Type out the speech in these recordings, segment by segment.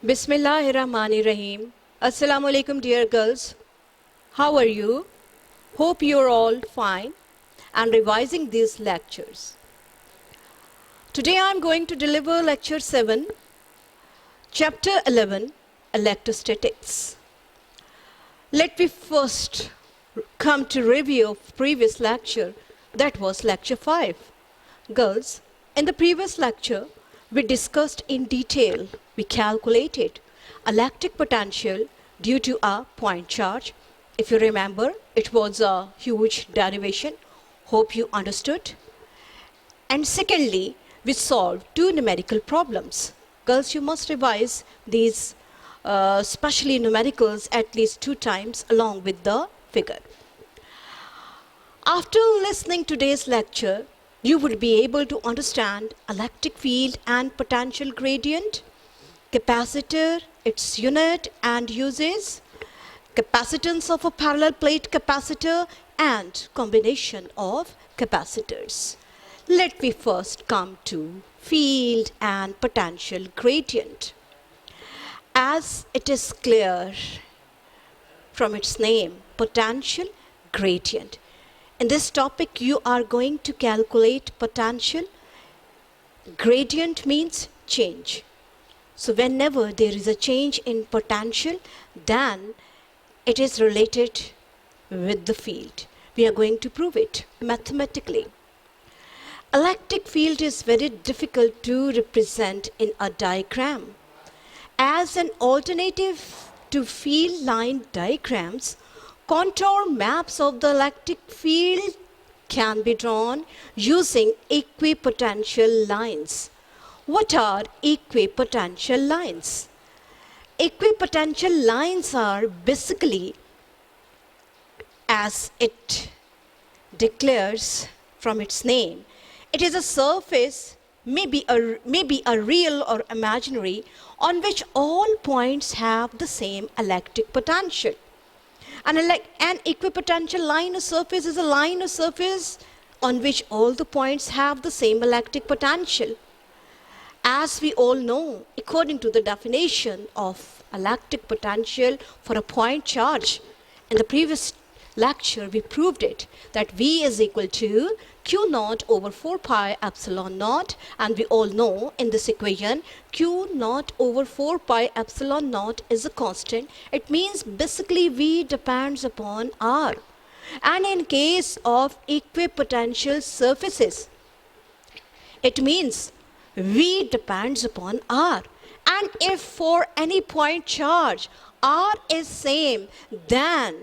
Bismillahirrahmanirrahim. Assalamu alaikum, dear girls. How are you? Hope you're all fine and revising these lectures. Today I'm going to deliver lecture 7, chapter 11, Electrostatics. Let me first come to review of previous lecture, that was lecture 5. Girls, in the previous lecture, we discussed in detail, we calculated electric potential due to a point charge. If you remember, it was a huge derivation. Hope you understood. And secondly, we solved 2 numerical problems. Girls, you must revise these especially numericals at least 2 times along with the figure. After listening to today's lecture, you would be able to understand electric field and potential gradient, capacitor, its unit and uses, capacitance of a parallel plate capacitor, and combination of capacitors. Let me first come to field and potential gradient. As it is clear from its name, potential gradient. In this topic, you are going to calculate potential. Gradient means change. So whenever there is a change in potential, then it is related with the field. We are going to prove it mathematically. Electric field is very difficult to represent in a diagram. As an alternative to field line diagrams, contour maps of the electric field can be drawn using equipotential lines. What are equipotential lines? Equipotential lines are basically, as it declares from its name, it is a surface, maybe a real or imaginary, on which all points have the same electric potential. An equipotential line of surface is a line of surface on which all the points have the same electric potential. As we all know, according to the definition of electric potential for a point charge, in the previous lecture we proved it, that V is equal to Q naught over 4 pi epsilon naught, and we all know in this equation Q naught over 4 pi epsilon naught is a constant. It means basically V depends upon R. And in case of equipotential surfaces, it means V depends upon R. And if for any point charge R is same, then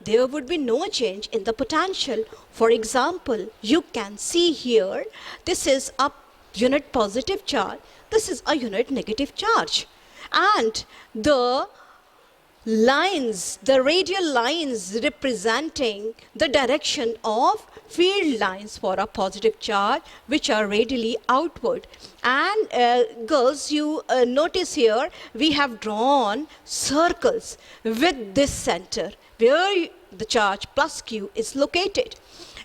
there would be no change in the potential. For example, you can see here, this is a unit positive charge, this is a unit negative charge. And the lines, the radial lines representing the direction of field lines for a positive charge, which are radially outward. And girls, you notice here, we have drawn circles with this center, where the charge plus Q is located.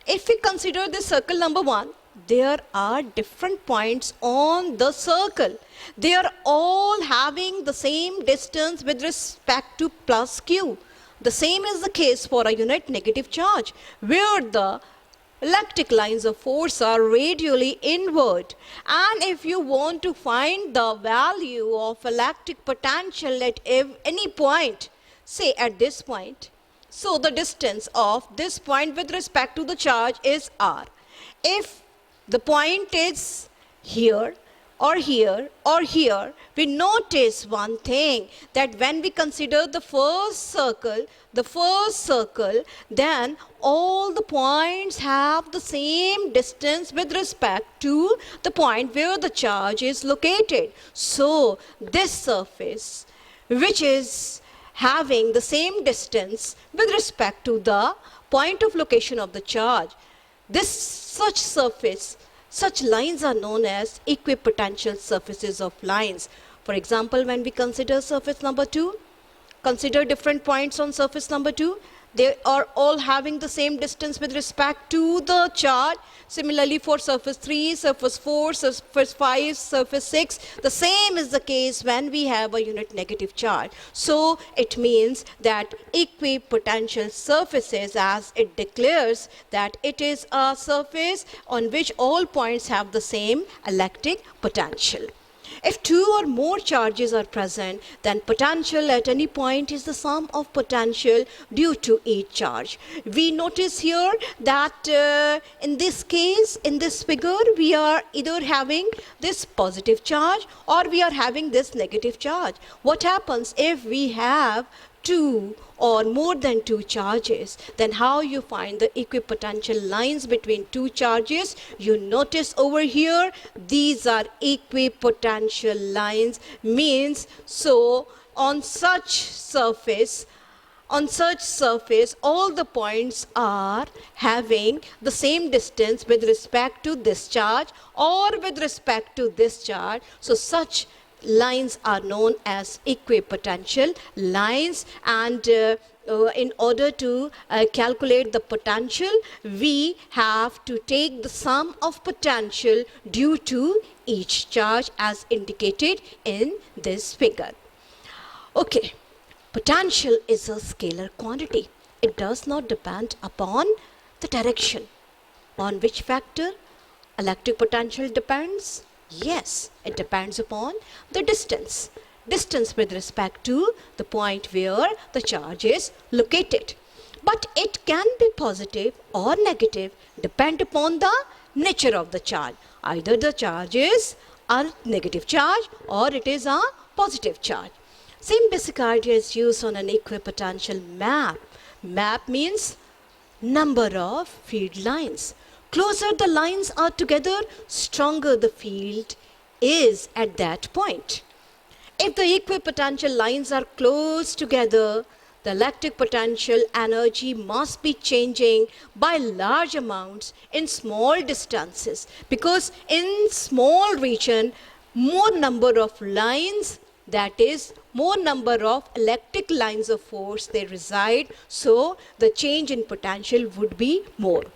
If we consider the circle number 1, there are different points on the circle. They are all having the same distance with respect to plus Q. The same is the case for a unit negative charge, where the electric lines of force are radially inward. And if you want to find the value of electric potential at any point, say at this point, so the distance of this point with respect to the charge is R. If the point is here or here or here, we notice one thing, that when we consider the first circle, then all the points have the same distance with respect to the point where the charge is located. So this surface, which is having the same distance with respect to the point of location of the charge, such surface, such lines are known as equipotential surfaces of lines. For example, when we consider surface number 2, consider different points on surface number 2, They are all having the same distance with respect to the charge. Similarly, for surface 3, surface 4, surface 5, surface 6, the same is the case when we have a unit negative charge. So it means that equipotential surfaces, as it declares that it is a surface on which all points have the same electric potential. If two or more charges are present, then potential at any point is the sum of potential due to each charge. We notice here that in this case, in this figure, we are either having this positive charge or we are having this negative charge. What happens if we have two or more than two charges? Then how you find the equipotential lines between two charges? You notice over here, these are equipotential lines, means so on such surface, all the points are having the same distance with respect to this charge or with respect to this charge. So such lines are known as equipotential lines, and in order to calculate the potential, we have to take the sum of potential due to each charge as indicated in this figure. Okay, potential is a scalar quantity. It does not depend upon the direction. On which factor electric potential depends? Yes, it depends upon the distance. Distance with respect to the point where the charge is located. But it can be positive or negative, depend upon the nature of the charge. Either the charge is a negative charge or it is a positive charge. Same basic idea is used on an equipotential map. Map means number of field lines. Closer the lines are together, stronger the field is at that point. If the equipotential lines are close together, the electric potential energy must be changing by large amounts in small distances, because in small region, more number of lines, that is more number of electric lines of force they reside, so the change in potential would be more.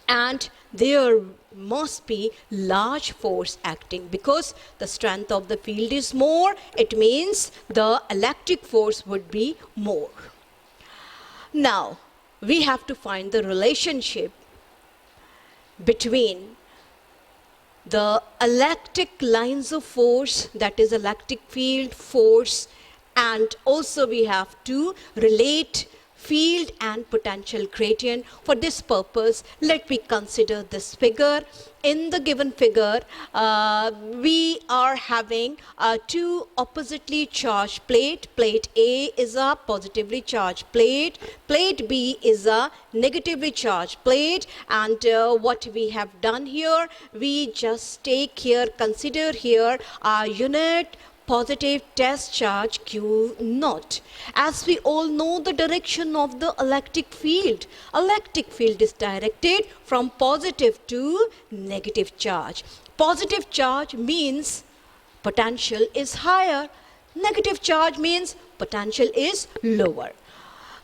And there must be large force acting, because the strength of the field is more, it means the electric force would be more. Now, we have to find the relationship between the electric lines of force, that is electric field force, and also we have to relate field and potential gradient. For this purpose, let me consider this figure. In the given figure, we are having two oppositely charged plate. Plate A is a positively charged plate. Plate B is a negatively charged plate. And what we have done here, we just consider here our unit positive test charge Q naught. As we all know the direction of the electric field is directed from positive to negative charge. Positive charge means potential is higher. Negative charge means potential is lower.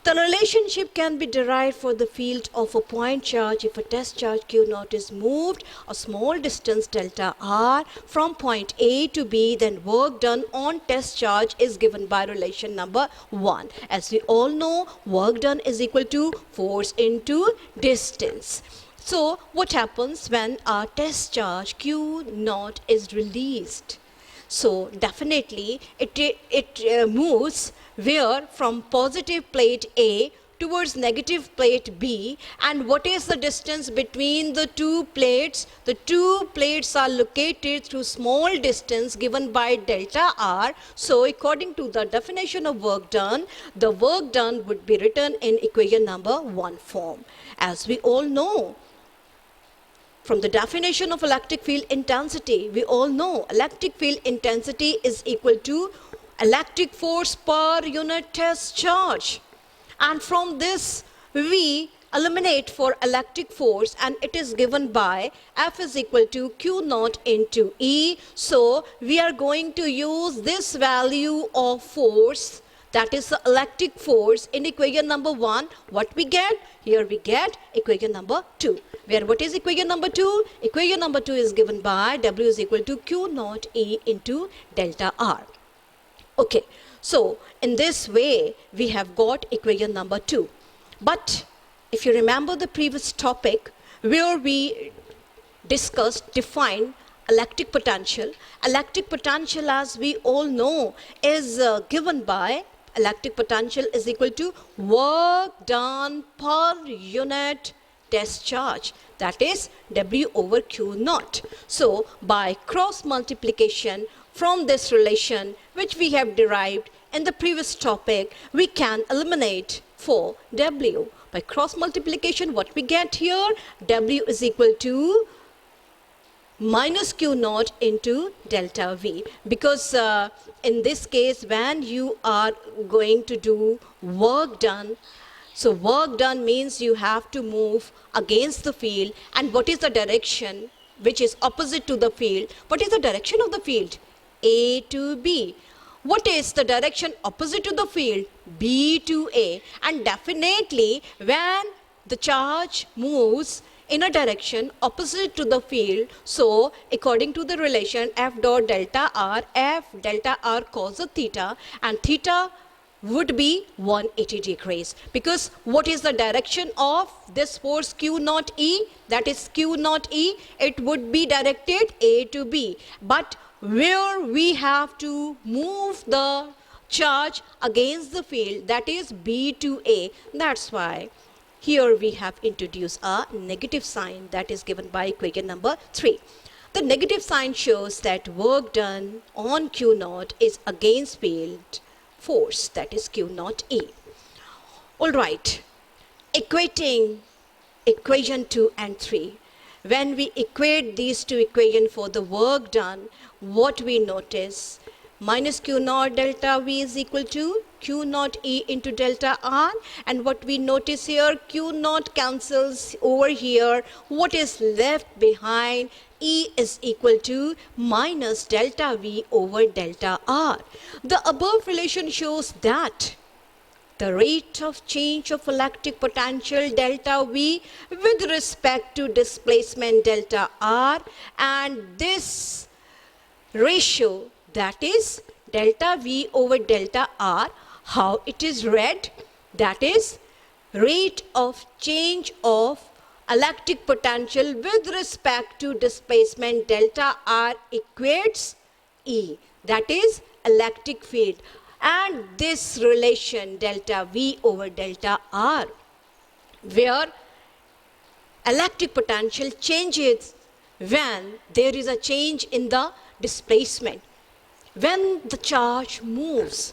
The relationship can be derived for the field of a point charge if a test charge Q naught is moved a small distance delta r from point A to B, then work done on test charge is given by relation number 1. As we all know, work done is equal to force into distance. So what happens when our test charge Q naught is released? So definitely it moves where from positive plate A towards negative plate B. And what is the distance between the two plates? The two plates are located through small distance given by delta R. So according to the definition of work done, the work done would be written in equation number 1 form. As we all know, from the definition of electric field intensity, we all know electric field intensity is equal to electric force per unit test charge. And from this, we eliminate for electric force, and it is given by F is equal to Q naught into E. So we are going to use this value of force, that is the electric force in equation number 1. What we get? Here we get equation number 2. Where what is equation number 2? Equation number 2 is given by W is equal to Q naught E into delta R. Okay, so in this way we have got equation number 2. But if you remember the previous topic where we discussed, defined electric potential. Electric potential, as we all know, is given by electric potential is equal to work done per unit test charge, that is W over Q naught. So by cross multiplication from this relation which we have derived in the previous topic, we can eliminate for W. By cross multiplication, what we get here? W is equal to minus Q naught into delta V, because in this case when you are going to do work done, so work done means you have to move against the field, and what is the direction which is opposite to the field? What is the direction of the field? A to B. What is the direction opposite to the field? B to A. And definitely when the charge moves in a direction opposite to the field, so according to the relation F dot delta R, F delta R cos of theta, and theta would be 180 degrees, because what is the direction of this force Q naught E? That is Q naught E, it would be directed A to B, but where we have to move the charge against the field, that is B to A. That's why here we have introduced a negative sign that is given by equation number 3. The negative sign shows that work done on Q naught is against field force, that is Q naught E. Alright, equating equation 2 and 3. When we equate these two equations for the work done, what we notice? Minus Q naught delta V is equal to Q naught E into delta R, and what we notice here, Q naught cancels over here. What is left behind? E is equal to minus delta V over delta R. The above relation shows that the rate of change of electric potential delta V with respect to displacement delta R, and this ratio, that is delta V over delta R, how it is read? That is rate of change of electric potential with respect to displacement delta R equates E, that is electric field. And this relation delta V over delta R, where electric potential changes when there is a change in the displacement. When the charge moves,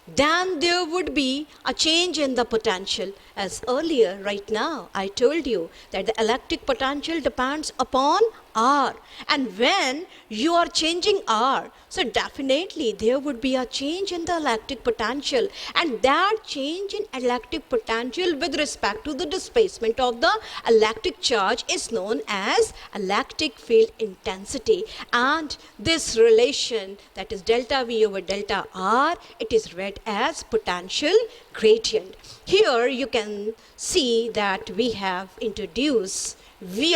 then there would be a change in the potential. As earlier, right now, I told you that the electric potential depends upon R. And when you are changing R, so definitely there would be a change in the electric potential. And that change in electric potential with respect to the displacement of the electric charge is known as electric field intensity. And this relation, that is delta V over delta R, it is read as potential gradient. Here you can see that we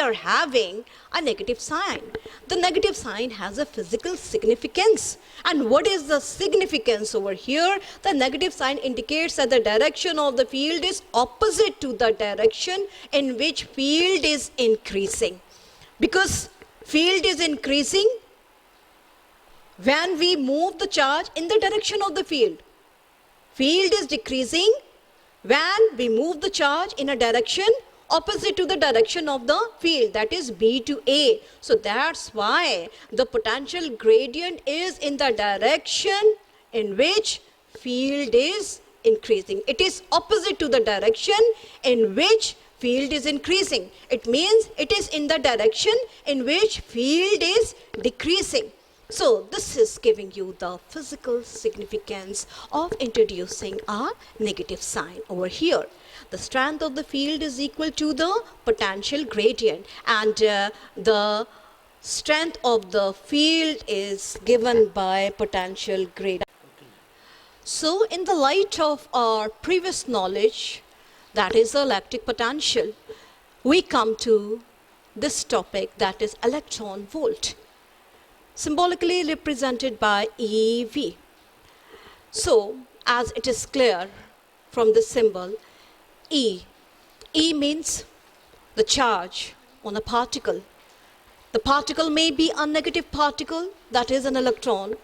are having a negative sign. The negative sign has a physical significance. And what is the significance over here? The negative sign indicates that the direction of the field is opposite to the direction in which field is increasing. Because field is increasing when we move the charge in the direction of the field. Field is decreasing when we move the charge in a direction opposite to the direction of the field, that is B to A. So that's why the potential gradient is in the direction in which field is increasing. It is opposite to the direction in which field is increasing. It means it is in the direction in which field is decreasing. So this is giving you the physical significance of introducing a negative sign over here. The strength of the field is equal to the potential gradient, and the strength of the field is given by potential gradient. So in the light of our previous knowledge, that is the electric potential, we come to this topic, that is electron volt, symbolically represented by EV. So as it is clear from the symbol E, E means the charge on a particle. The particle may be a negative particle, that is an electron.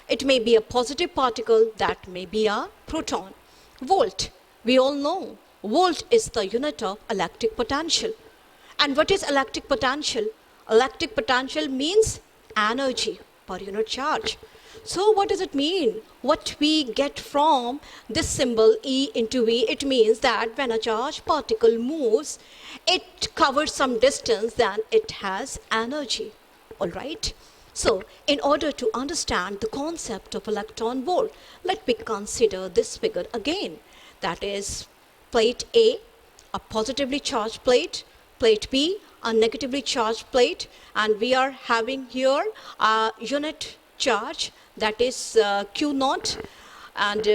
It may be a positive particle, that may be a proton. Volt, we all know, volt is the unit of electric potential. And what is electric potential? Electric potential means energy per unit charge. So what does it mean? What we get from this symbol E into V, it means that when a charged particle moves, it covers some distance, then it has energy. All right? So in order to understand the concept of electron volt, let me consider this figure again. That is plate A, a positively charged plate, plate B, a negatively charged plate, and we are having here a unit charge, that is Q naught, and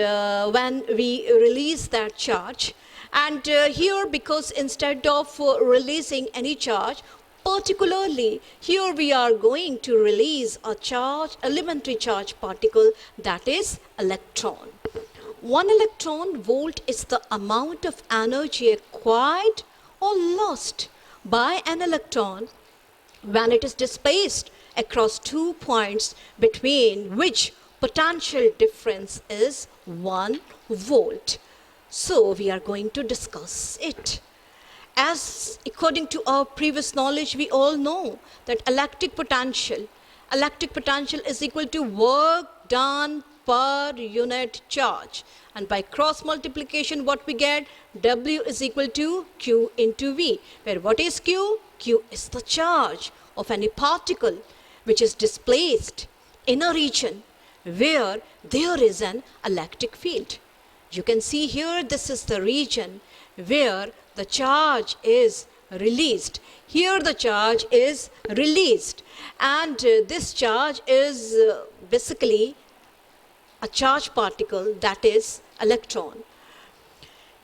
when we release that charge, and here, because instead of releasing any charge, particularly here we are going to release a charge, elementary charge particle, that is electron. 1 electron volt is the amount of energy acquired or lost by an electron when it is displaced across 2 points between which potential difference is 1 volt. So we are going to discuss it. As according to our previous knowledge, we all know that electric potential is equal to work done per unit charge. And by cross multiplication, what we get? W is equal to Q into V, where what is Q? Q is the charge of any particle which is displaced in a region where there is an electric field. You can see here, this is the region where the charge is released. Here the charge is released, and this charge is basically a charged particle, that is electron.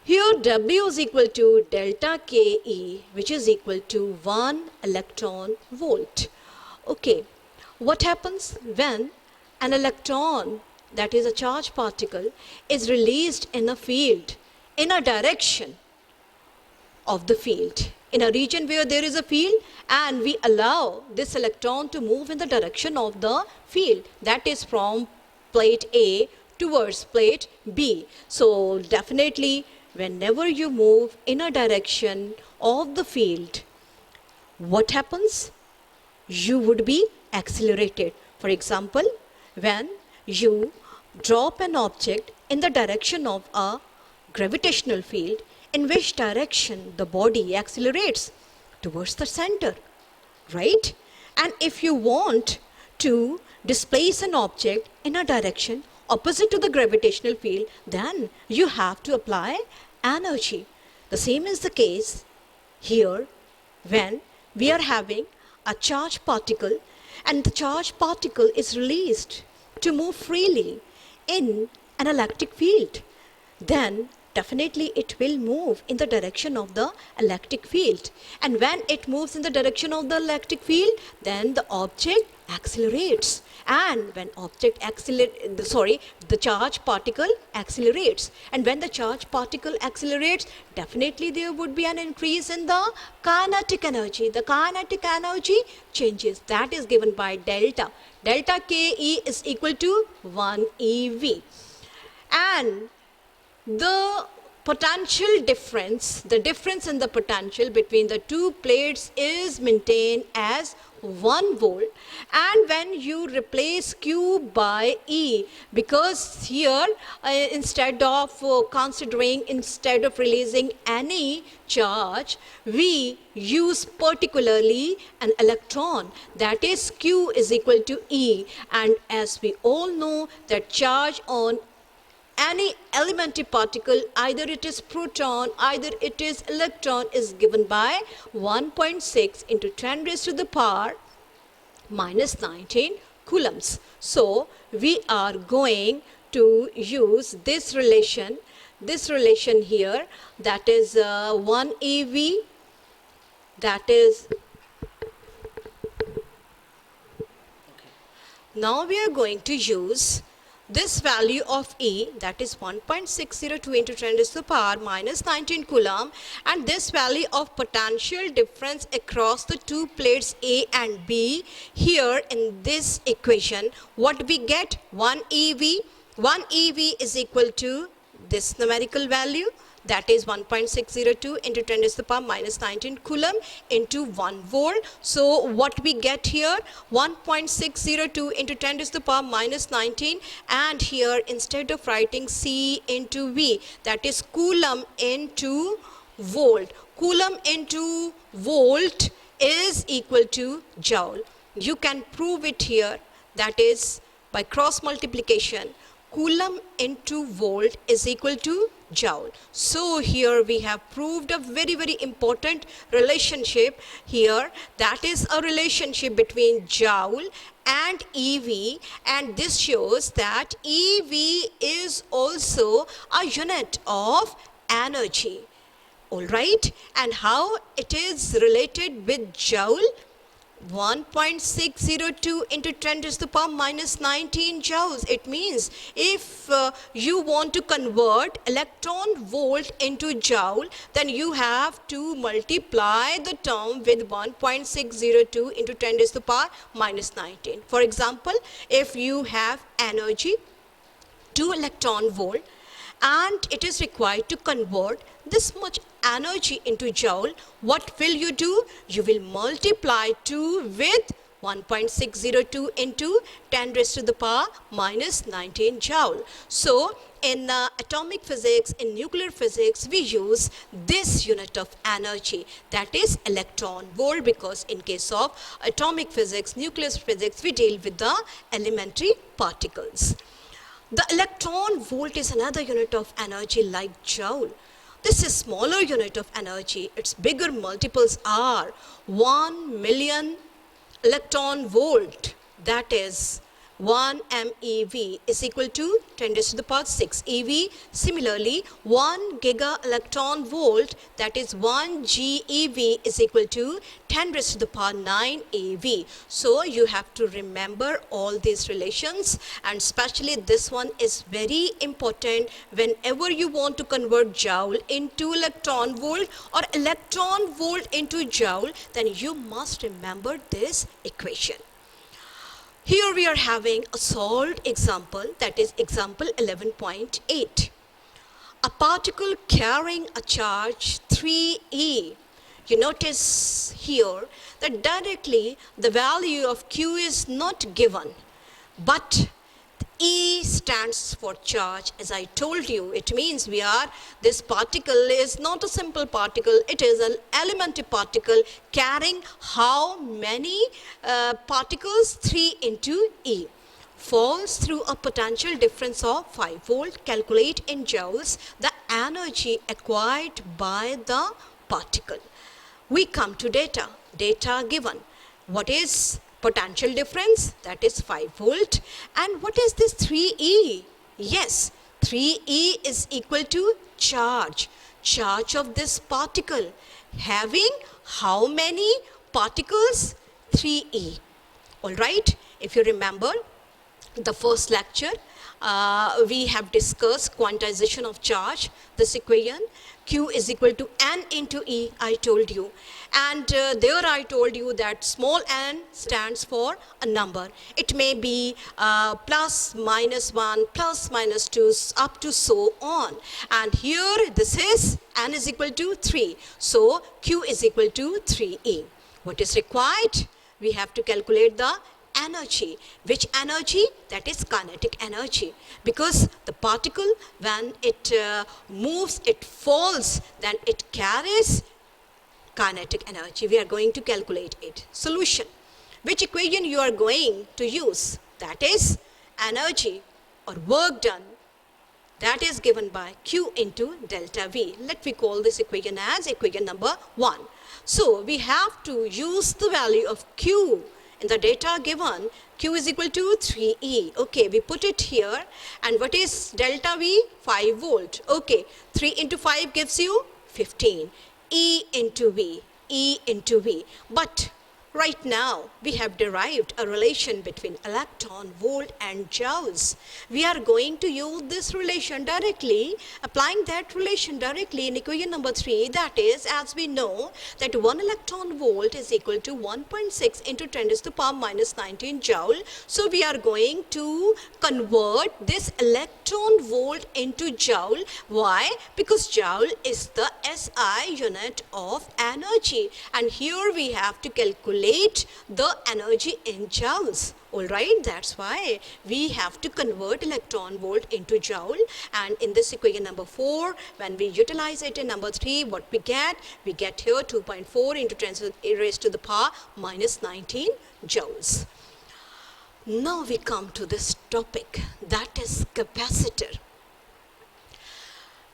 Here W is equal to delta KE, which is equal to 1 electron volt. Okay, what happens when an electron, that is a charged particle, is released in a field, in a direction of the field, in a region where there is a field, and we allow this electron to move in the direction of the field, that is from plate A towards plate B. So definitely whenever you move in a direction of the field, what happens? You would be accelerated. For example, when you drop an object in the direction of a gravitational field, in which direction the body accelerates? Towards the center, right? And if you want to displace an object in a direction opposite to the gravitational field, then you have to apply energy. The same is the case here when we are having a charged particle, and the charged particle is released to move freely in an electric field. Then definitely it will move in the direction of the electric field. And when it moves in the direction of the electric field, then the object accelerates. And when the charged particle accelerates. And when the charged particle accelerates, definitely there would be an increase in the kinetic energy. The kinetic energy changes. That is given by delta. Delta KE is equal to 1 EV. And the potential difference, the difference in the potential between the two plates is maintained as 1 volt. And when you replace Q by E, because here instead of releasing any charge, we use particularly an electron, that is Q is equal to E. And as we all know that charge on any elementary particle, either it is proton, either it is electron, is given by 1.6 into 10 raised to the power minus 19 coulombs. So we are going to use this relation here, that is 1 eV, that is, now we are going to use this value of E, that is 1.602 into 10 raised to the power minus 19 coulomb, and this value of potential difference across the two plates A and B. Here in this equation, what we get? 1 eV. 1 eV is equal to this numerical value, that is 1.602 into 10 raised to the power minus 19 coulomb into 1 volt. So what we get here? 1.602 into 10 raised to the power minus 19, and here instead of writing C into V, that is coulomb into volt. Coulomb into volt is equal to joule. You can prove it here, that is by cross multiplication. Coulomb into volt is equal to joule. So here we have proved a very, very important relationship here. That is a relationship between joule and EV, and this shows that EV is also a unit of energy. Alright, and how it is related with joule? 1.602 into 10 to the power minus 19 joules. It means if you want to convert electron volt into joule, then you have to multiply the term with 1.602 into 10 to the power minus 19. For example, if you have energy 2 electron volt and it is required to convert this much energy into joule, what will you do? You will multiply 2 with 1.602 into 10 raised to the power minus 19 joule. So in atomic physics, in nuclear physics, we use this unit of energy, that is electron volt, because in case of atomic physics, nuclear physics, we deal with the elementary particles. The electron volt is another unit of energy like joule. This is smaller unit of energy. Its bigger multiples are 1 million electron volt, that is 1 MeV is equal to 10 raised to the power 6 eV. Similarly, 1 giga electron volt, that is 1 GeV is equal to 10 raised to the power 9 eV. So you have to remember all these relations, and especially this one is very important whenever you want to convert joule into electron volt or electron volt into joule, then you must remember this equation. Here we are having a solved example, that is example 11.8. A particle carrying a charge 3e. You notice here that directly the value of Q is not given, but E stands for charge. As I told you, it means this particle is not a simple particle, it is an elementary particle carrying how many particles? 3 into E. Falls through a potential difference of 5 volt. Calculate in joules the energy acquired by the particle. We come to data. Data given. What is potential difference? That is 5 volt. And what is this 3e? Yes, 3e is equal to charge. Charge of this particle having how many particles? 3e. Alright, if you remember the first lecture, we have discussed quantization of charge. This equation, Q is equal to N into E, I told you. And there I told you that small n stands for a number. It may be plus, minus 1, plus, minus 2, up to so on. And here this is n is equal to 3. So Q is equal to 3e. What is required? We have to calculate the energy. Which energy? That is kinetic energy, because the particle, when it moves, it falls, then it carries kinetic energy. We are going to calculate it. Solution. Which equation you are going to use? That is energy or work done, that is given by Q into delta V. Let me call this equation as equation number 1. So we have to use the value of Q In the data given, Q is equal to 3E. Okay, we put it here. And what is delta V? 5 volt. Okay, 3 into 5 gives you 15. E into V. E into V. But right now, we have derived a relation between electron, volt and joules. We are going to use this relation directly, applying that relation directly in equation number 3. That is, as we know, that 1 electron volt is equal to 1.6 into 10 to the power minus 19 joule. So we are going to convert this electron volt into joule. Why? Because joule is the SI unit of energy. And here we have to calculate the energy in joules. Alright, that's why we have to convert electron volt into joule. And in this equation number 4, when we utilize it in number 3, what we get? We get here 2.4 into 10 raised to the power minus 19 joules. Now we come to this topic, that is capacitor.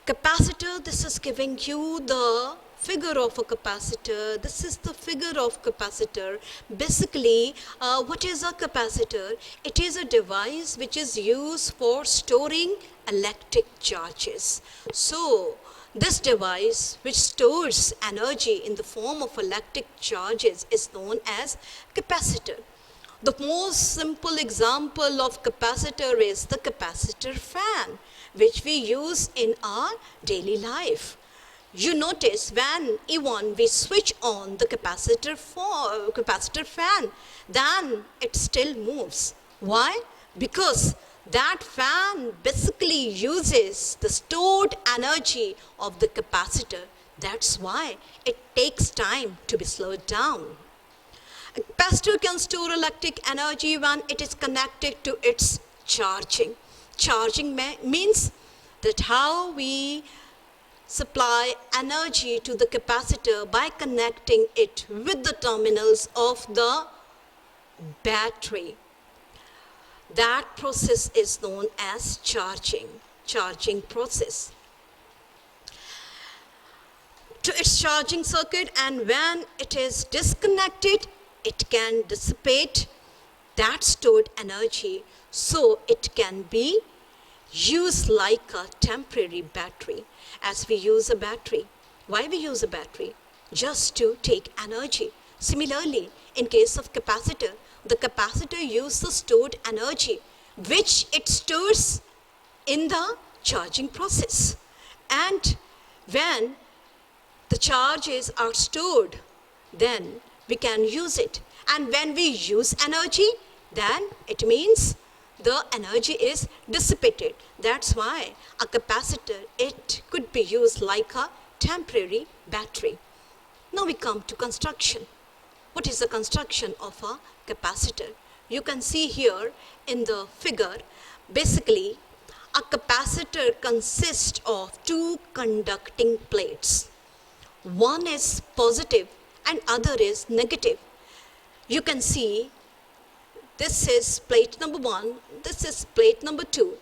Capacitor, this is giving you the figure of a capacitor. This is the figure of capacitor. Basically, what is a capacitor? It is a device which is used for storing electric charges. So, this device which stores energy in the form of electric charges is known as capacitor. The most simple example of capacitor is the capacitor fan, which we use in our daily life. You notice when even we switch on the capacitor fan, then it still moves. Why? Because that fan basically uses the stored energy of the capacitor. That's why it takes time to be slowed down. A capacitor can store electric energy when it is connected to its charging. Charging means that how we supply energy to the capacitor by connecting it with the terminals of the battery. That process is known as charging process. To its charging circuit, and when it is disconnected, it can dissipate that stored energy, so it can be used like a temporary battery. As we use a battery. Why we use a battery? Just to take energy. Similarly, in case of capacitor, the capacitor uses the stored energy which it stores in the charging process. And when the charges are stored, then we can use it. And when we use energy, then it means the energy is dissipated. That's why a capacitor, it could be used like a temporary battery. Now we come to construction. What is the construction of a capacitor? You can see here in the figure, basically a capacitor consists of two conducting plates. One is positive and other is negative. You can see this is plate number 1, this is plate number 2.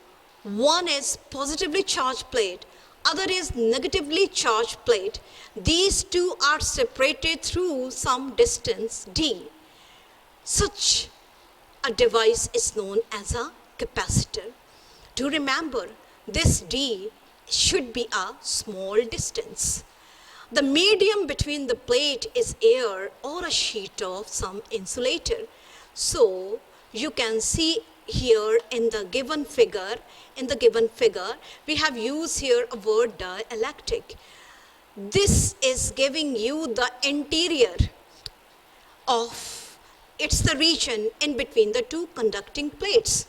One is positively charged plate, other is negatively charged plate. These two are separated through some distance d. Such a device is known as a capacitor. To remember, this d should be a small distance. The medium between the plate is air or a sheet of some insulator. So you can see here in the given figure, we have used here a word dielectric. This is giving you the interior of, it's the region in between the two conducting plates.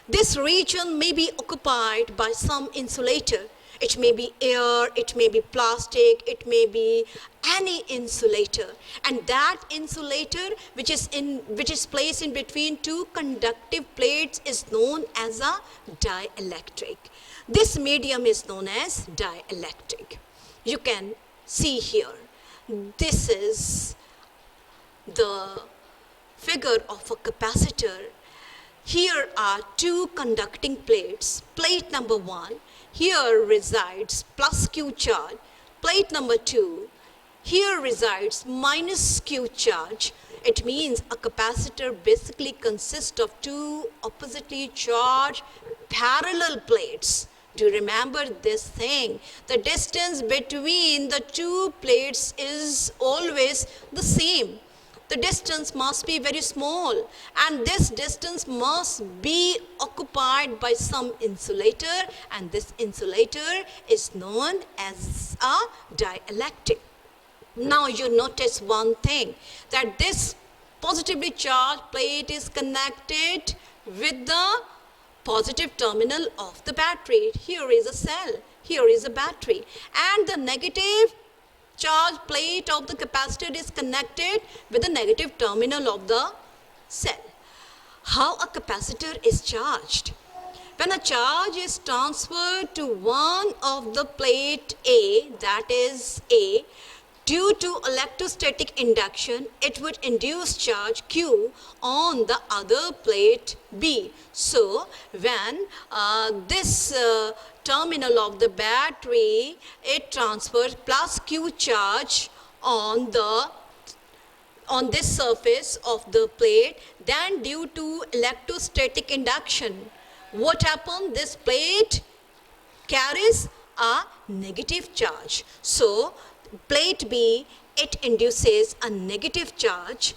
This region may be occupied by some insulator. It may be air, it may be plastic, it may be any insulator. And that insulator which is placed in between two conductive plates is known as a dielectric. This medium is known as dielectric. You can see here, this is the figure of a capacitor. Here are two conducting plates. Plate number 1, here resides plus Q charge. Plate number 2, here resides minus q charge. It means a capacitor basically consists of two oppositely charged parallel plates. Do you remember this thing? The distance between the two plates is always the same. The distance must be very small, and this distance must be occupied by some insulator, and this insulator is known as a dielectric. Now you notice one thing, that this positively charged plate is connected with the positive terminal of the battery. Here is a cell, here is a battery, and the negative charge plate of the capacitor is connected with the negative terminal of the cell. How a capacitor is charged? When a charge is transferred to one of the plate A, that is A, due to electrostatic induction, it would induce charge Q on the other plate B. So, when this terminal of the battery, it transfers plus Q charge on this surface of the plate, then due to electrostatic induction, what happened? This plate carries a negative charge. So, plate B, it induces a negative charge.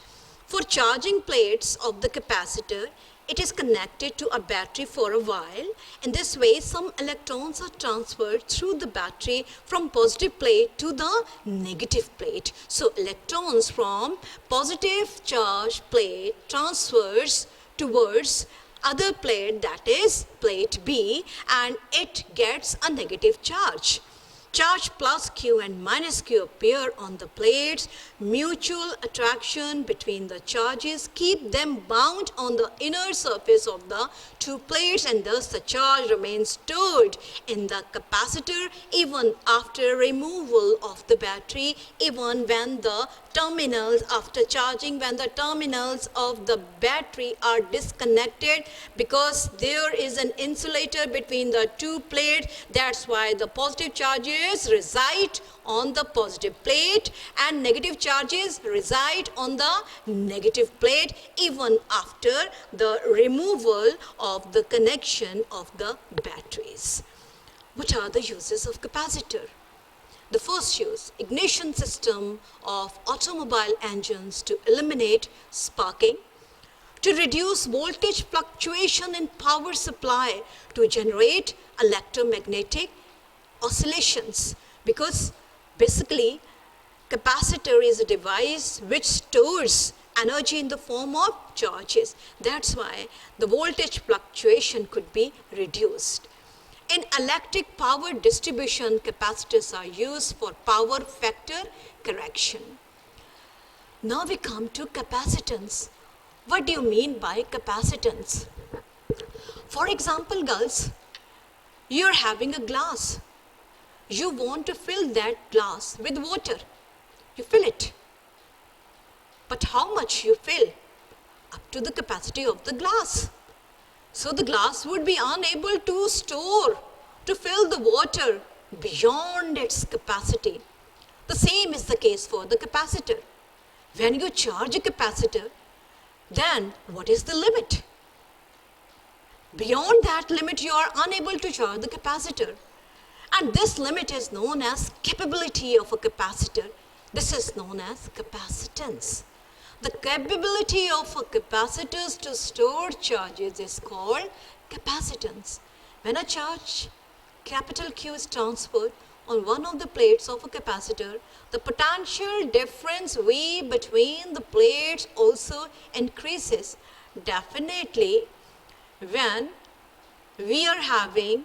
For charging plates of the capacitor, it is connected to a battery for a while. In this way, some electrons are transferred through the battery from positive plate to the negative plate. So, electrons from positive charge plate transfers towards other plate, that is plate B, and it gets a negative charge. Charge plus Q and minus Q appear on the plates. Mutual attraction between the charges keep them bound on the inner surface of the two plates, and thus the charge remains stored in the capacitor even after removal of the battery, even when the terminals, after charging, when the terminals of the battery are disconnected, because there is an insulator between the two plates. That's why the positive charges reside on the positive plate and negative charges reside on the negative plate even after the removal of the connection of the batteries. What are the uses of capacitor? The first use, ignition system of automobile engines to eliminate sparking, to reduce voltage fluctuation in power supply, to generate electromagnetic oscillations, because basically capacitor is a device which stores energy in the form of charges. That's why the voltage fluctuation could be reduced. In electric power distribution, capacitors are used for power factor correction. Now we come to capacitance. What do you mean by capacitance? For example, girls, you're having a glass. You want to fill that glass with water. You fill it. But how much you fill? Up to the capacity of the glass. So the glass would be unable to store, to fill the water beyond its capacity. The same is the case for the capacitor. When you charge a capacitor, then what is the limit? Beyond that limit, you are unable to charge the capacitor. And this limit is known as capability of a capacitor. This is known as capacitance. The capability of a capacitor to store charges is called capacitance. When a charge, capital Q, is transferred on one of the plates of a capacitor, the potential difference V between the plates also increases. Definitely, when we are having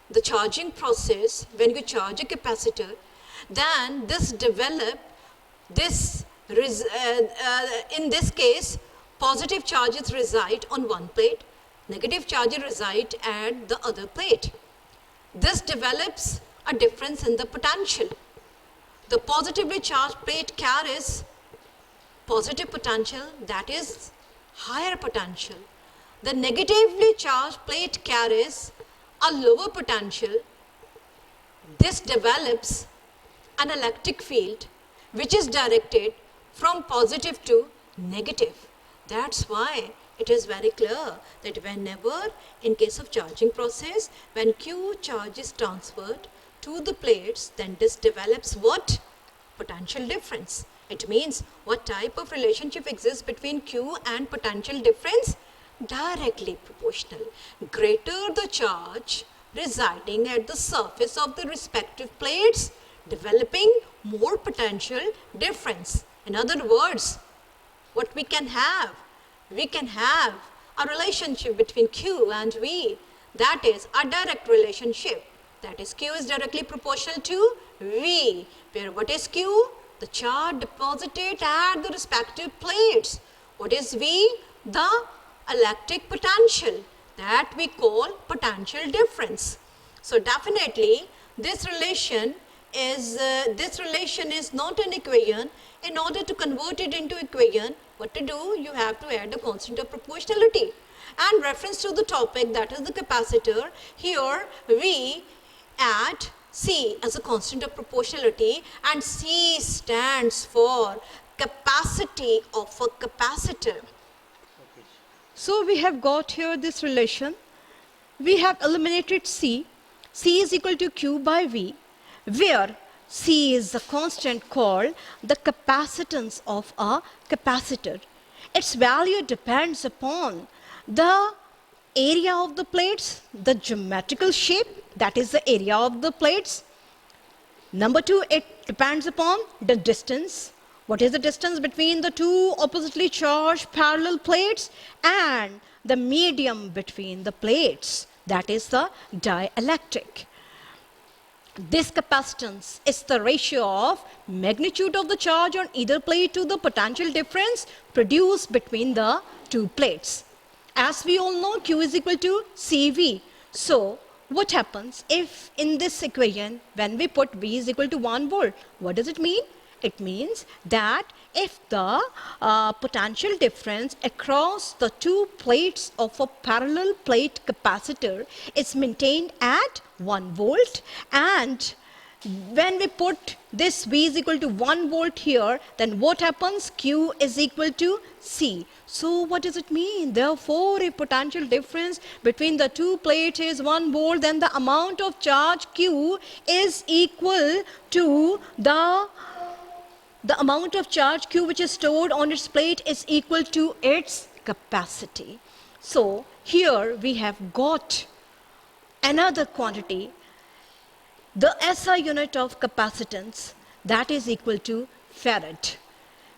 the charging process, when you charge a capacitor, then in this case, positive charges reside on one plate, negative charges reside at the other plate. This develops a difference in the potential. The positively charged plate carries positive potential, that is higher potential. The negatively charged plate carries a lower potential. This develops an electric field, which is directed from positive to negative. That's why it is very clear that whenever, in case of charging process, when Q charge is transferred to the plates, then this develops what? Potential difference. It means what type of relationship exists between Q and potential difference? Directly proportional. Greater the charge residing at the surface of the respective plates, developing more potential difference. In other words, what we can have a relationship between Q and V, that is a direct relationship. That is, Q is directly proportional to V, where what is Q? The charge deposited at the respective plates. What is V? The electric potential, that we call potential difference. So definitely this relation is not an equation. In order to convert it into equation, what to do? You have to add a constant of proportionality. And reference to the topic, that is the capacitor, here we add C as a constant of proportionality, and C stands for capacity of a capacitor. So we have got here this relation. We have eliminated C. C is equal to Q by V, where C is the constant called the capacitance of a capacitor. Its value depends upon the area of the plates, the geometrical shape, that is the area of the plates. Number two, it depends upon the distance. What is the distance between the two oppositely charged parallel plates, and the medium between the plates, that is the dielectric. This capacitance is the ratio of magnitude of the charge on either plate to the potential difference produced between the two plates. As we all know, Q is equal to CV. So what happens if in this equation, when we put V is equal to 1 volt, what does it mean? It means that if the potential difference across the two plates of a parallel plate capacitor is maintained at 1 volt, and when we put this V is equal to 1 volt here, then what happens? Q is equal to C. So what does it mean? Therefore, if potential difference between the two plates is 1 volt, then the amount of charge Q is equal to the amount of charge Q which is stored on its plate is equal to its capacity. So here we have got another quantity, the SI unit of capacitance, that is equal to farad.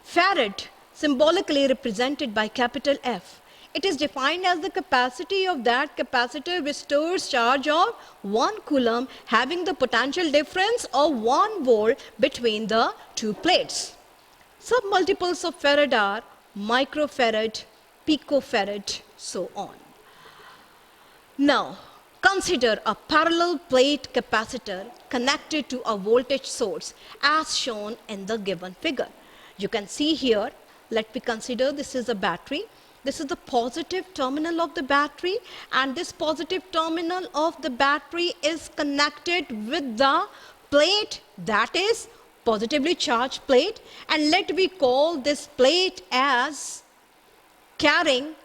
Farad, symbolically represented by capital F. It is defined as the capacity of that capacitor which stores charge of 1 coulomb having the potential difference of 1 volt between the two plates. Submultiples of farad are microfarad, picofarad, so on. Now, consider a parallel plate capacitor connected to a voltage source as shown in the given figure. You can see here, let me consider this is a battery. This is the positive terminal of the battery, and this positive terminal of the battery is connected with the plate, that is positively charged plate, and let me call this plate as carrying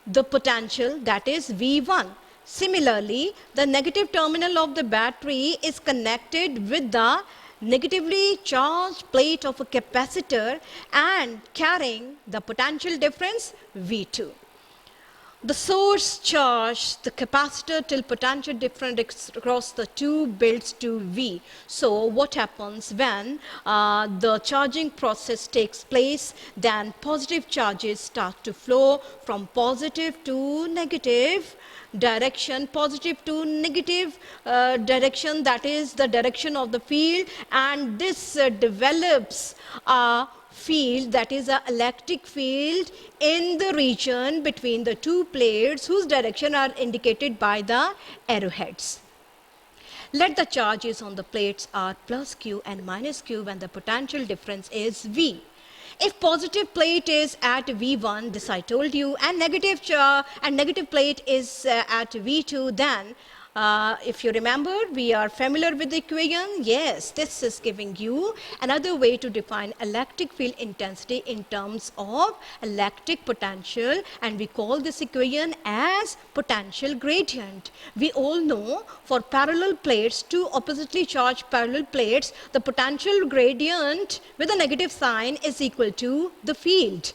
the potential, that is V1. Similarly, the negative terminal of the battery is connected with the negatively charged plate of a capacitor and carrying the potential difference V2. The source charged the capacitor till potential difference across the two builds to V. So what happens when the charging process takes place? Then positive charges start to flow from positive to negative direction, positive to negative direction, that is the direction of the field, and this develops a field, that is an electric field in the region between the two plates whose direction are indicated by the arrowheads. Let the charges on the plates are plus Q and minus Q when the potential difference is V. If positive plate is at V1, this I told you, and negative plate is at V2, then If you remember, we are familiar with the equation. Yes, this is giving you another way to define electric field intensity in terms of electric potential, and we call this equation as potential gradient. We all know for parallel plates, two oppositely charged parallel plates, the potential gradient with a negative sign is equal to the field.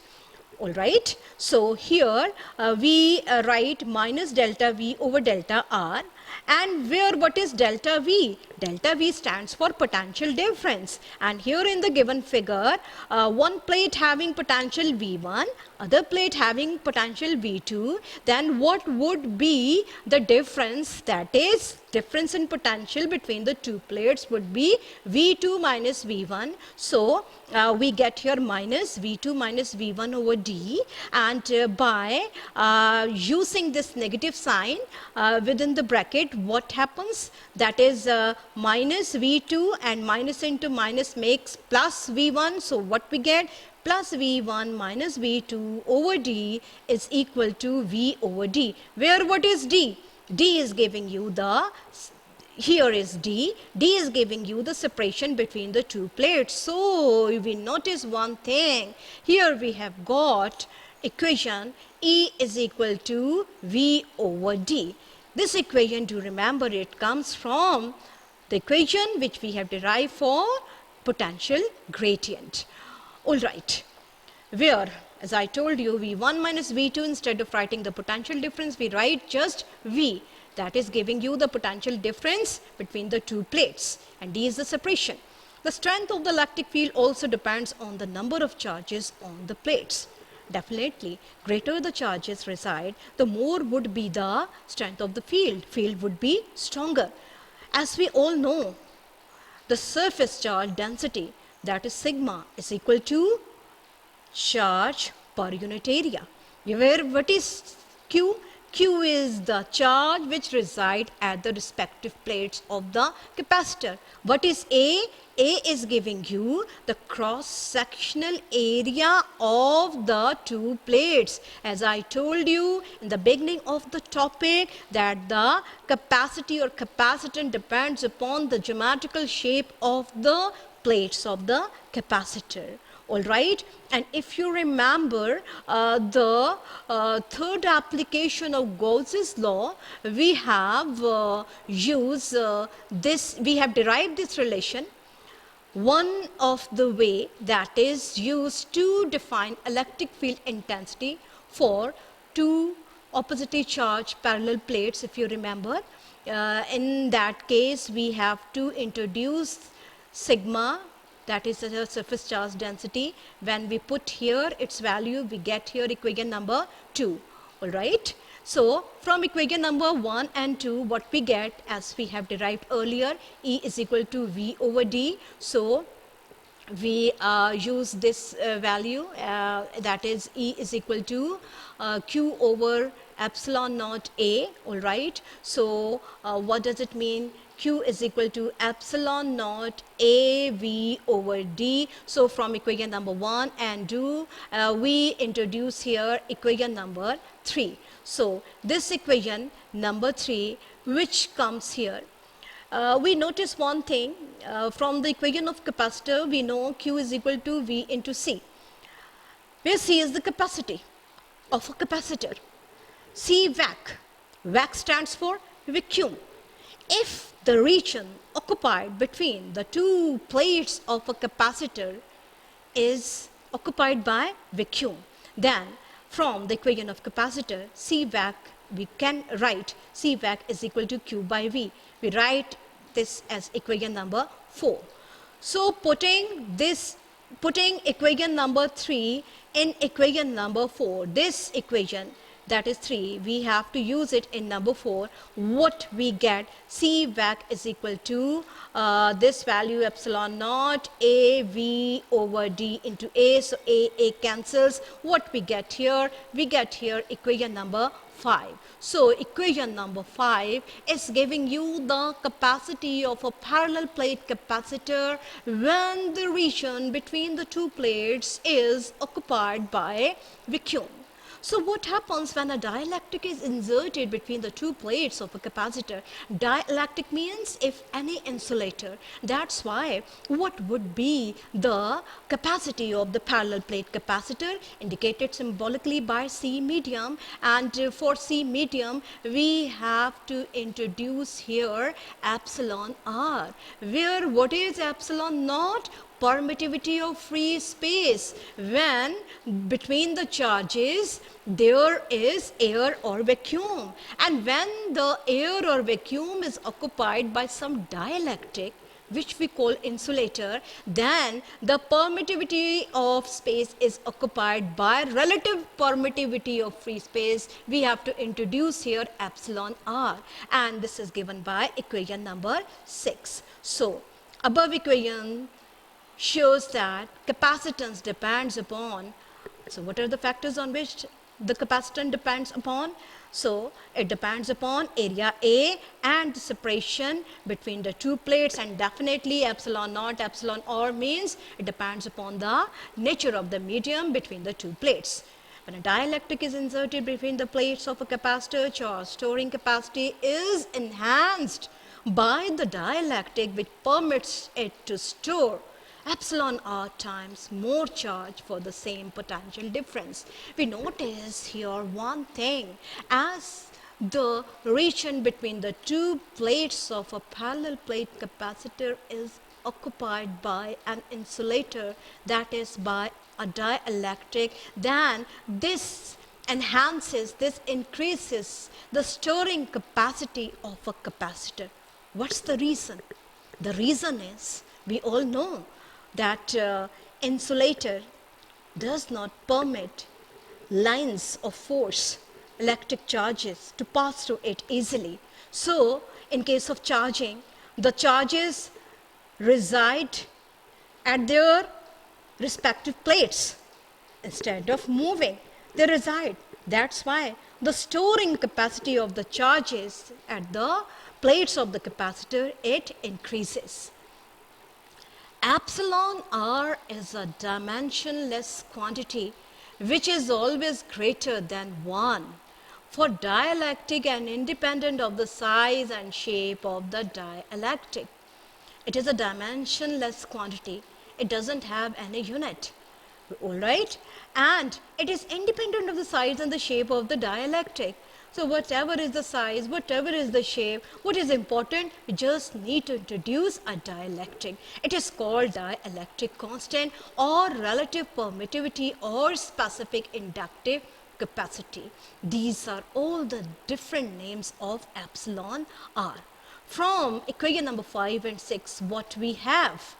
All right. So here we write minus delta V over delta R, and where what is delta V? Delta V stands for potential difference, and here in the given figure, one plate having potential V1, other plate having potential V2, then what would be the difference? That is, difference in potential between the two plates would be V2 minus V1. So we get here minus V2 minus V1 over D, and by using this negative sign within the bracket, what happens? That is minus V2 and minus into minus makes plus V1. So what we get? Plus V1 minus V2 over D is equal to V over D. Where what is D? D is giving you the, here is D. D is giving you the separation between the two plates. So we notice one thing. Here we have got equation E is equal to V over D. This equation, do remember, it comes from the equation which we have derived for potential gradient. All right, where, as I told you, V1 minus V2, instead of writing the potential difference, we write just V. That is giving you the potential difference between the two plates, and D is the separation. The strength of the electric field also depends on the number of charges on the plates. Definitely, greater the charges reside, the more would be the strength of the field. Field would be stronger. As we all know, the surface charge density, that is sigma, is equal to charge per unit area. Where what is Q? Q is the charge which reside at the respective plates of the capacitor. What is A? A is giving you the cross-sectional area of the two plates. As I told you in the beginning of the topic, that the capacity or capacitance depends upon the geometrical shape of the plates of the capacitor. All right, and if you remember the third application of Gauss's law, we have used this, we have derived this relation. One of the way that is used to define electric field intensity for two oppositely charged parallel plates, if you remember. In that case, we have to introduce sigma, that is the surface charge density. When we put here its value, we get here equation number 2. All right. So from equation number 1 and 2, what we get, as we have derived earlier, E is equal to V over D. So we use this value, that is E is equal to Q over epsilon naught A. All right. So what does it mean? Q is equal to epsilon naught AV over D. So from equation number 1 and 2, we introduce here equation number 3. So this equation number 3, which comes here, we notice one thing. From the equation of capacitor, we know Q is equal to V into C, where C is the capacity of a capacitor. C vac. Vac stands for vacuum. If the region occupied between the two plates of a capacitor is occupied by vacuum, then from the equation of capacitor, C vac, we can write C vac is equal to Q by V. We write this as equation number 4. So putting equation number 3 in equation number 4, this equation, that is 3, we have to use it in number 4. What we get, C vac is equal to this value epsilon naught AV over D into A. So A cancels. What we get here? We get here equation number 5. So equation number 5 is giving you the capacity of a parallel plate capacitor when the region between the two plates is occupied by vacuum. So what happens when a dielectric is inserted between the two plates of a capacitor? Dielectric means if any insulator. That's why what would be the capacity of the parallel plate capacitor, indicated symbolically by C medium, and for C medium we have to introduce here epsilon r, where what is epsilon naught? Permittivity of free space, when between the charges there is air or vacuum, and when the air or vacuum is occupied by some dielectric which we call insulator, then the permittivity of space is occupied by relative permittivity of free space. We have to introduce here epsilon r, and this is given by equation number 6. So above equation shows that capacitance depends upon, so what are the factors on which the capacitance depends upon? So it depends upon area A and the separation between the two plates, and definitely epsilon naught, epsilon r means it depends upon the nature of the medium between the two plates. When a dielectric is inserted between the plates of a capacitor, charge storing capacity is enhanced by the dielectric, which permits it to store epsilon r times more charge for the same potential difference. We notice here one thing: as the region between the two plates of a parallel plate capacitor is occupied by an insulator, that is by a dielectric, then this enhances, this increases the storing capacity of a capacitor. What's the reason? The reason is, we all know that insulator does not permit lines of force, electric charges, to pass through it easily. So in case of charging, the charges reside at their respective plates. Instead of moving, they reside. That's why the storing capacity of the charges at the plates of the capacitor, it increases. Epsilon r is a dimensionless quantity which is always greater than 1 for dielectric and independent of the size and shape of the dielectric. It is a dimensionless quantity. It doesn't have any unit. All right? And it is independent of the size and the shape of the dielectric. So whatever is the size, whatever is the shape, what is important? We just need to introduce a dielectric. It is called dielectric constant or relative permittivity or specific inductive capacity. These are all the different names of epsilon r. From equation number 5 and 6, what we have?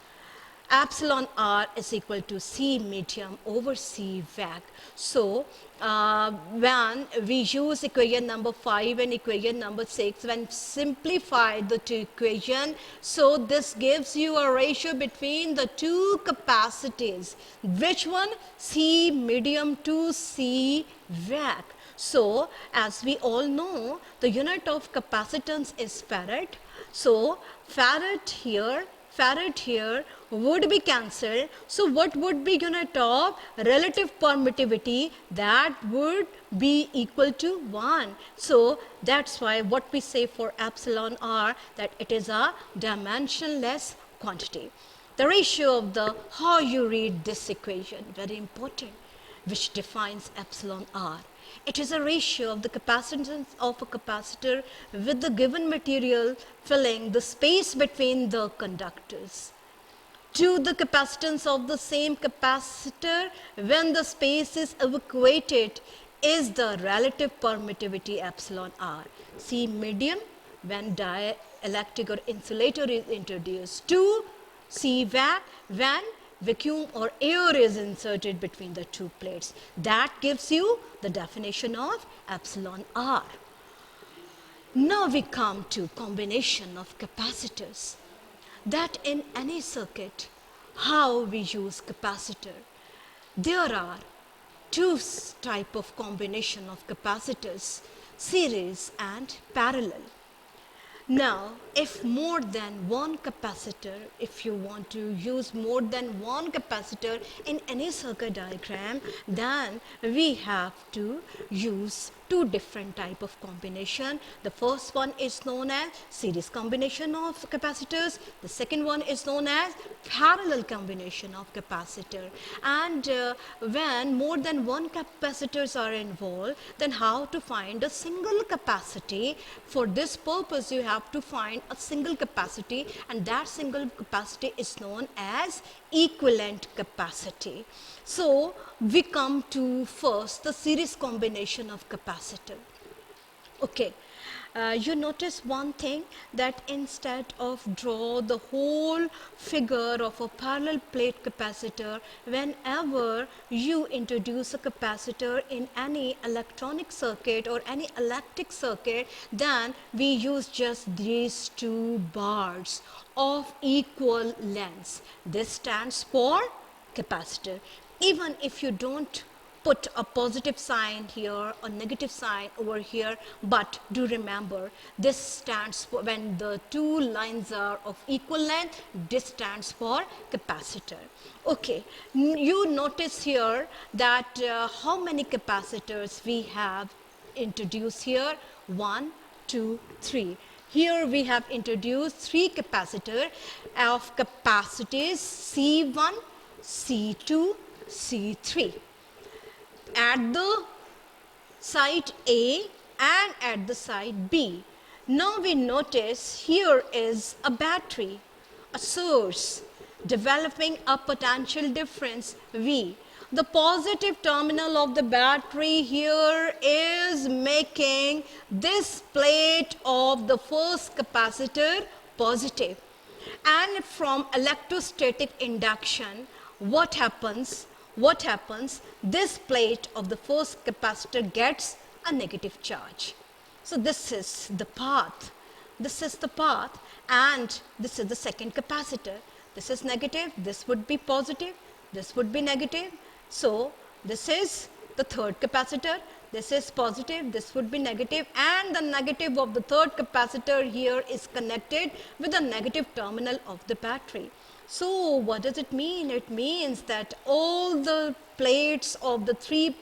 Epsilon r is equal to C medium over C vac. So when we use equation number 5 and equation number 6, when simplify the two equations, so this gives you a ratio between the two capacities. Which one? C medium to C vac. So as we all know, the unit of capacitance is farad. So farad here would be cancelled. So what would be unit of relative permittivity? That would be equal to 1. So that's why what we say for epsilon r, that it is a dimensionless quantity. The ratio of the, how you read this equation, very important, which defines epsilon r. It is a ratio of the capacitance of a capacitor with the given material filling the space between the conductors to the capacitance of the same capacitor when the space is evacuated is the relative permittivity epsilon r. C medium when dielectric or insulator is introduced, to C vac when vacuum or air is inserted between the two plates. That gives you the definition of epsilon r. Now we come to combination of capacitors. That in any circuit, how we use capacitor. There are two type of combination of capacitors, series and parallel. Now, if more than one capacitor, if you want to use more than one capacitor in any circuit diagram, then we have to use two different type of combination. The first one is known as series combination of capacitors. The second one is known as parallel combination of capacitor. And when more than one capacitors are involved, then how to find a single capacity? For this purpose, you have to find a single capacity, and that single capacity is known as equivalent capacity. So we come to first the series combination of capacitor. Okay, you notice one thing, that instead of draw the whole figure of a parallel plate capacitor, whenever you introduce a capacitor in any electronic circuit or any electric circuit, then we use just these two bars of equal lengths. This stands for capacitor. Even if you don't put a positive sign here, a negative sign over here, but do remember, this stands for, when the two lines are of equal length, this stands for capacitor. Okay, you notice here that how many capacitors we have introduced here? 1, 2, 3. Here we have introduced 3 capacitors of capacities C1, C2, C3 at the side A and at the side B. Now we notice here is a battery, a source, developing a potential difference V. The positive terminal of the battery here is making this plate of the first capacitor positive. And from electrostatic induction, what happens? This plate of the first capacitor gets a negative charge. So this is the path. And this is the second capacitor. This is negative, this would be positive, this would be negative. So this is the third capacitor. This is positive, this would be negative, and the negative of the third capacitor here is connected with the negative terminal of the battery. So what does it mean? It means that all the plates of the 3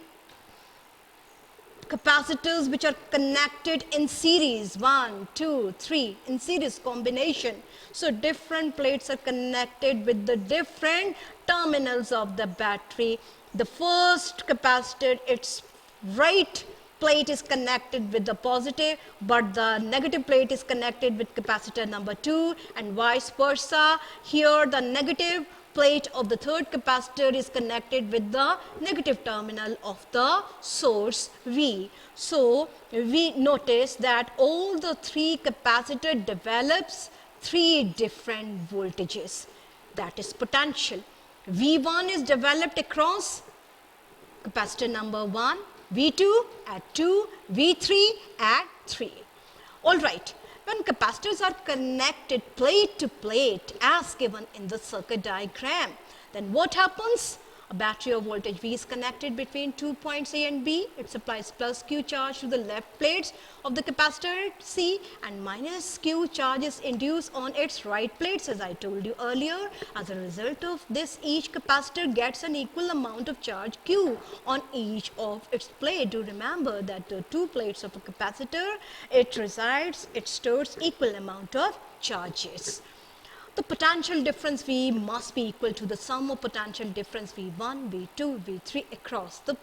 capacitors which are connected in series, 1, 2, 3, in series combination. So different plates are connected with the different terminals of the battery. The first capacitor, its right plate is connected with the positive, but the negative plate is connected with capacitor number 2, and vice versa. Here the negative plate of the third capacitor is connected with the negative terminal of the source V. So we notice that all the 3 capacitor develops 3 different voltages, that is potential. V1 is developed across capacitor number 1, V2 at 2, V3 at 3. All right. When capacitors are connected plate to plate as given in the circuit diagram, then what happens? A battery of voltage V is connected between 2 points A and B. It supplies plus Q charge to the left plates of the capacitor C, and minus Q charge is induced on its right plates, as I told you earlier. As a result of this, each capacitor gets an equal amount of charge Q on each of its plate. Do remember that the 2 plates of a capacitor, it stores equal amount of charges. The potential difference V must be equal to the sum of potential difference V1, V2, V3 across the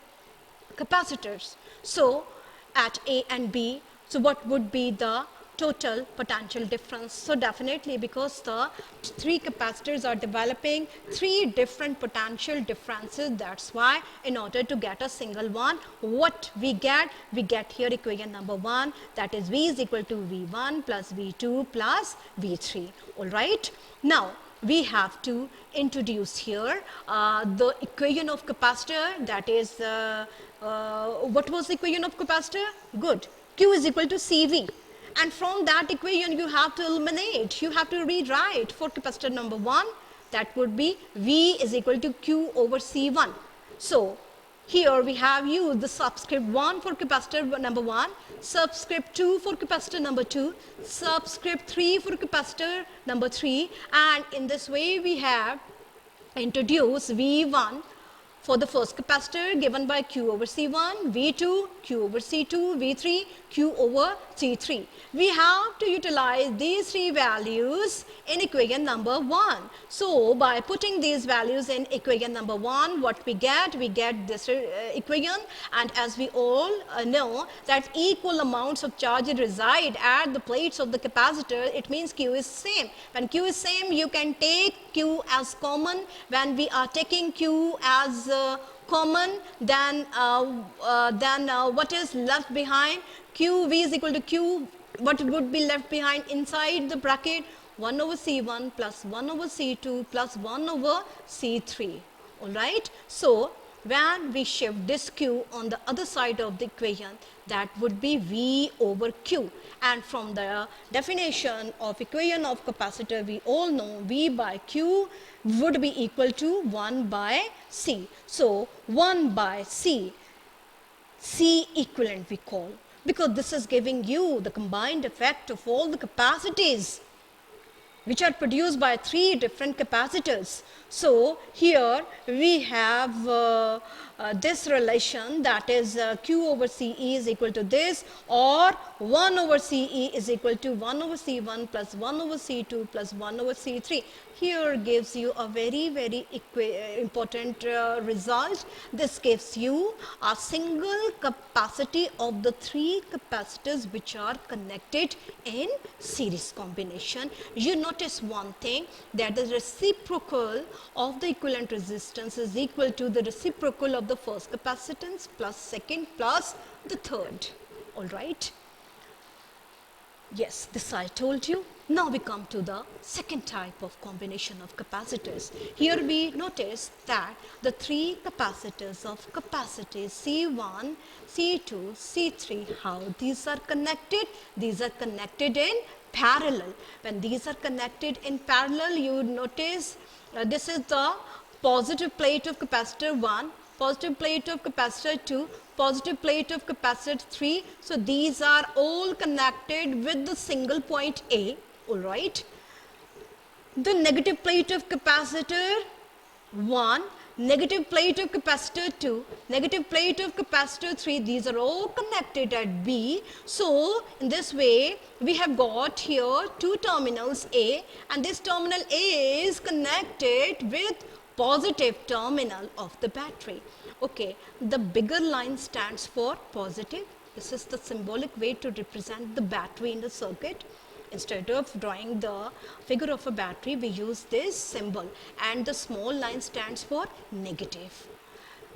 capacitors. So at A and B, so what would be the total potential difference? So definitely, because the 3 capacitors are developing 3 different potential differences, that's why in order to get a single one, what we get here equation number 1, that is V is equal to V1 plus V2 plus V3. All right. Now we have to introduce here the equation of capacitor, that is what was the equation of capacitor? Good. Q is equal to CV. And from that equation you have to eliminate, you have to rewrite for capacitor number 1, that would be V is equal to Q over C1. So Here we have used the subscript 1 for capacitor number 1, subscript 2 for capacitor number 2, subscript 3 for capacitor number 3, and in this way we have introduced V1 for the first capacitor given by Q over C1, V2, Q over C2, V3, Q over C3. We have to utilize these three values in equation number 1. So, by putting these values in equation number 1, what we get this equation, and as we all know that equal amounts of charge reside at the plates of the capacitor, it means Q is same. When Q is same, you can take Q as common. When we are taking Q as common, then what is left behind? QV is equal to Q. What would be left behind inside the bracket? 1 over C1 plus 1 over C2 plus 1 over C3. Alright. So, when we shift this Q on the other side of the equation, that would be V over Q. And from the definition of equation of capacitor, we all know V by Q would be equal to 1 by C. So, 1 by C, C equivalent we call, because this is giving you the combined effect of all the capacities which are produced by three different capacitors. So, here we have this relation, that is Q over CE is equal to this, or 1 over CE is equal to 1 over C1 plus 1 over C2 plus 1 over C3. Here gives you a very important result. This gives you a single capacity of the three capacitors which are connected in series combination. You notice one thing, that the reciprocal of the equivalent resistance is equal to the reciprocal of the first capacitance plus second plus the third. Alright. Yes, this I told you. Now we come to the second type of combination of capacitors. Here we notice that the three capacitors of capacity C1, C2, C3, how these are connected? These are connected in parallel. When these are connected in parallel, you would notice this is the positive plate of capacitor 1, positive plate of capacitor 2, positive plate of capacitor 3. So, these are all connected with the single point A, alright. The negative plate of capacitor 1, negative plate of capacitor 2, negative plate of capacitor 3, these are all connected at B. So, in this way, we have got here two terminals A, and this terminal A is connected with positive terminal of the battery. Okay, the bigger line stands for positive. This is the symbolic way to represent the battery in the circuit. Instead of drawing the figure of a battery, we use this symbol, and the small line stands for negative.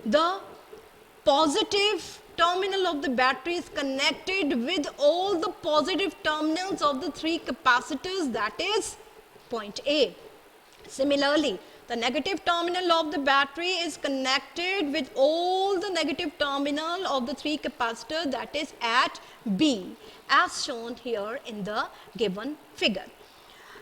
The positive terminal of the battery is connected with all the positive terminals of the three capacitors, that is point A. Similarly, the negative terminal of the battery is connected with all the negative terminal of the three capacitors, that is at B, as shown here in the given figure.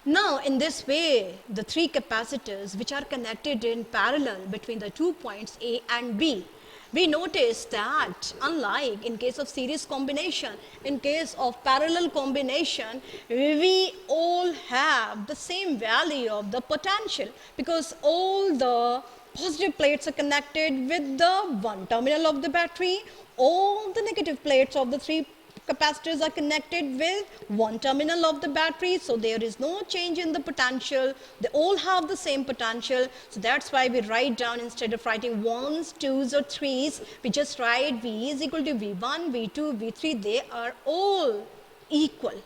Now, in this way, the three capacitors which are connected in parallel between the 2 points A and B, we notice that unlike in case of series combination, in case of parallel combination, we all have the same value of the potential, because all the positive plates are connected with the one terminal of the battery, all the negative plates of the three capacitors are connected with one terminal of the battery, so there is no change in the potential. They all have the same potential. So that's why we write down, instead of writing 1s, 2s or 3s, we just write V is equal to V1, V2, V3. They are all equal.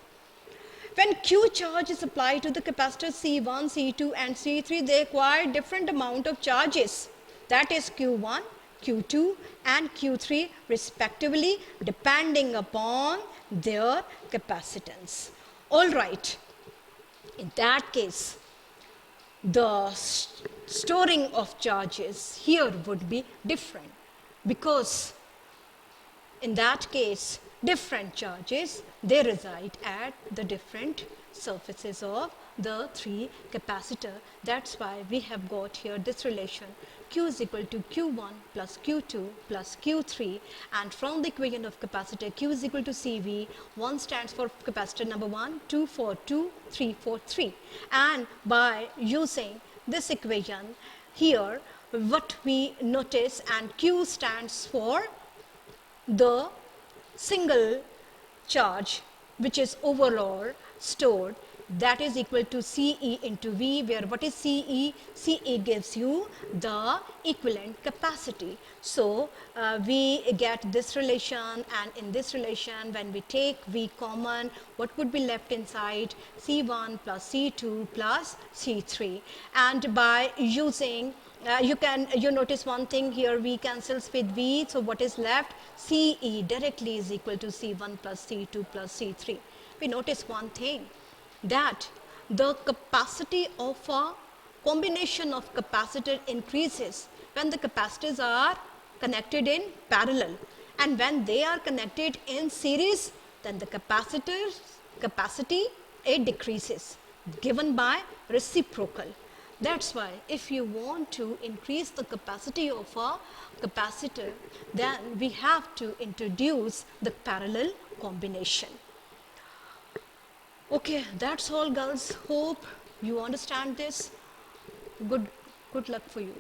When Q charge is applied to the capacitor C1, C2 and C3, they acquire different amount of charges, that is Q1, Q2 and Q3 respectively, depending upon their capacitance. Alright, in that case, the storing of charges here would be different, because in that case, different charges, they reside at the different surfaces of the three capacitor. That's why we have got here this relation Q is equal to Q1 plus Q2 plus Q3, and from the equation of capacitor Q is equal to CV, 1 stands for capacitor number 1, 2 for 2, 3 for 3. And by using this equation here, what we notice, and Q stands for the single charge which is overall stored, that is equal to CE into V, where what is CE? CE gives you the equivalent capacity. So we get this relation, and in this relation when we take V common, what would be left inside? C1 plus C2 plus C3. And by using you notice one thing here, V cancels with V, so what is left? CE directly is equal to C1 plus C2 plus C3. We notice one thing, that the capacity of a combination of capacitor increases when the capacitors are connected in parallel, and when they are connected in series, then the capacitor's capacity, it decreases, given by reciprocal. That's why if you want to increase the capacity of a capacitor, then we have to introduce the parallel combination. Okay, that's all girls. Hope you understand this. Good luck for you.